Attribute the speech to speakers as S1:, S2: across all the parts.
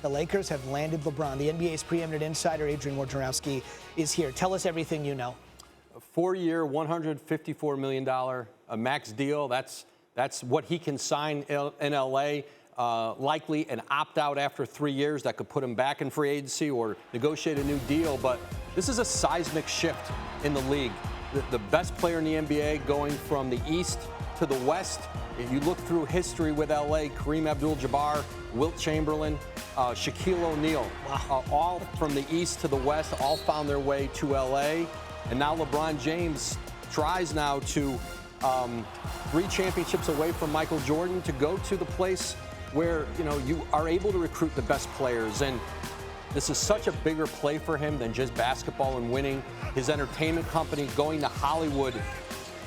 S1: The Lakers have landed LeBron. The NBA's preeminent insider, Adrian Wojnarowski, is here. Tell us everything you know.
S2: A 4-year, $154 million max deal. That's what he can sign in L.A. Likely an opt-out after 3 years that could put him back in free agency or negotiate a new deal. But this is a seismic shift in the league. The best player in the NBA going from the East to the West. If you look through history with L.A., Kareem Abdul-Jabbar, Wilt Chamberlain, Shaquille O'Neal, all from the East to the West, all found their way to L.A. And now LeBron James tries now to 3 championships away from Michael Jordan to go to the place where, you are able to recruit the best players. And this is such a bigger play for him than just basketball and winning. His entertainment company going to Hollywood.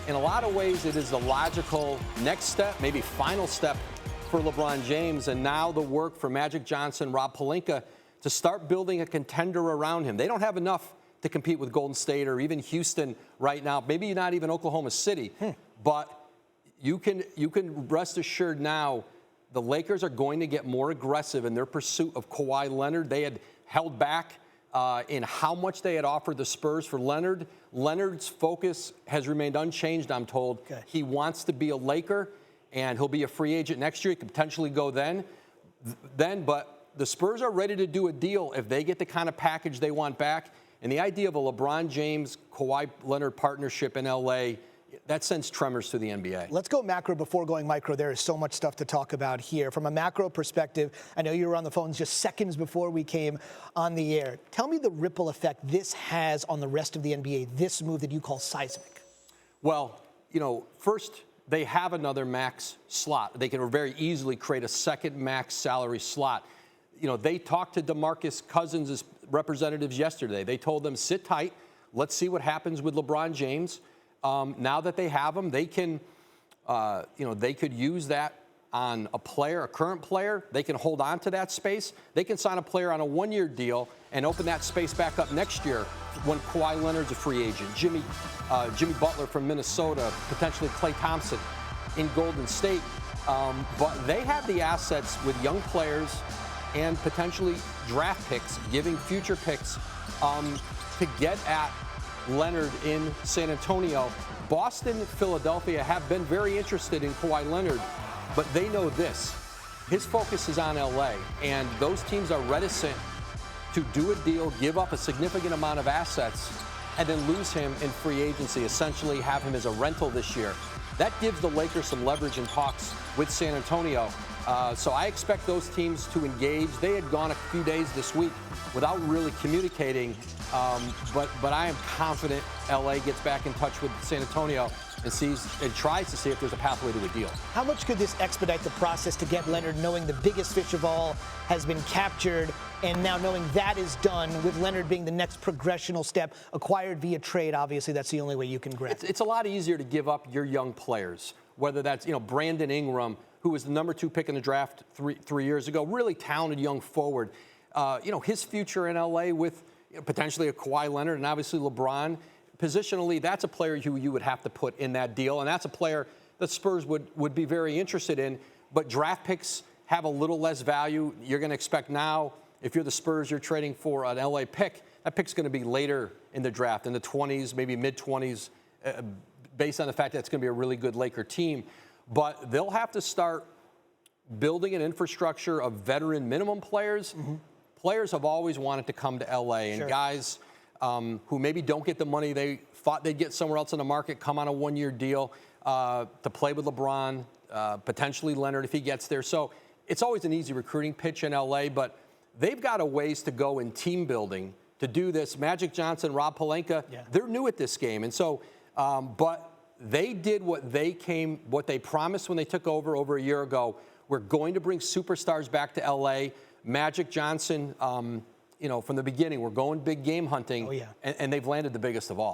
S2: In a lot of ways, it is the logical next step, maybe final step for LeBron James. And now the work for Magic Johnson, Rob Pelinka, to start building a contender around him. They don't have enough to compete with Golden State or even Houston right now. Maybe not even Oklahoma City. But you can rest assured now the Lakers are going to get more aggressive in their pursuit of Kawhi Leonard. They had held back in how much they had offered the Spurs for Leonard. Leonard's focus has remained unchanged, I'm told. Okay. He wants to be a Laker, and he'll be a free agent next year. He could potentially go then. But the Spurs are ready to do a deal if they get the kind of package they want back. And the idea of a LeBron James, Kawhi Leonard partnership in L.A., that sends tremors to the NBA.
S1: Let's go macro before going micro. There is so much stuff to talk about here. From a macro perspective, I know you were on the phones just seconds before we came on the air. Tell me the ripple effect this has on the rest of the NBA, this move that you call seismic.
S2: Well, first, they have another max slot. They can very easily create a second max salary slot. They talked to DeMarcus Cousins' representatives yesterday. They told them, sit tight. Let's see what happens with LeBron James. Now that they have him, they can, they could use that on a player, a current player. They can hold on to that space. They can sign a player on a 1-year deal and open that space back up next year when Kawhi Leonard's a free agent. Jimmy Butler from Minnesota, potentially Klay Thompson in Golden State. But they have the assets with young players and potentially draft picks, giving future picks to get at Leonard in San Antonio. Boston and Philadelphia have been very interested in Kawhi Leonard, but they know this. His focus is on LA, and those teams are reticent to do a deal, give up a significant amount of assets, and then lose him in free agency, essentially have him as a rental this year. That gives the Lakers some leverage in talks with San Antonio. So I expect those teams to engage. They had gone a few days this week without really communicating, but I am confident LA gets back in touch with San Antonio and tries to see if there's a pathway to a deal.
S1: How much could this expedite the process to get Leonard, knowing the biggest fish of all has been captured, and now knowing that is done, with Leonard being the next progressional step, acquired via trade? Obviously, that's the only way you can grab it.
S2: It's a lot easier to give up your young players, whether that's Brandon Ingram, who was the number 2 pick in the draft three years ago, really talented young forward. His future in LA with potentially a Kawhi Leonard and obviously LeBron. Positionally, that's a player who you would have to put in that deal, and that's a player that Spurs would be very interested in. But draft picks have a little less value. You're going to expect now, if you're the Spurs, you're trading for an LA pick. That pick's going to be later in the draft, in the 20s, maybe mid-20s, based on the fact that it's going to be a really good Laker team. But they'll have to start building an infrastructure of veteran minimum players. Players have always wanted to come to L.A., and guys who maybe don't get the money they thought they'd get somewhere else in the market come on a 1-year deal to play with LeBron, potentially Leonard if he gets there. So it's always an easy recruiting pitch in L.A., but they've got a ways to go in team building to do this. Magic Johnson, Rob Pelinka, they're new at this game. And so, but they did what they promised when they took over a year ago. We're going to bring superstars back to L.A. Magic Johnson, from the beginning, we're going big game hunting, and they've landed the biggest of all.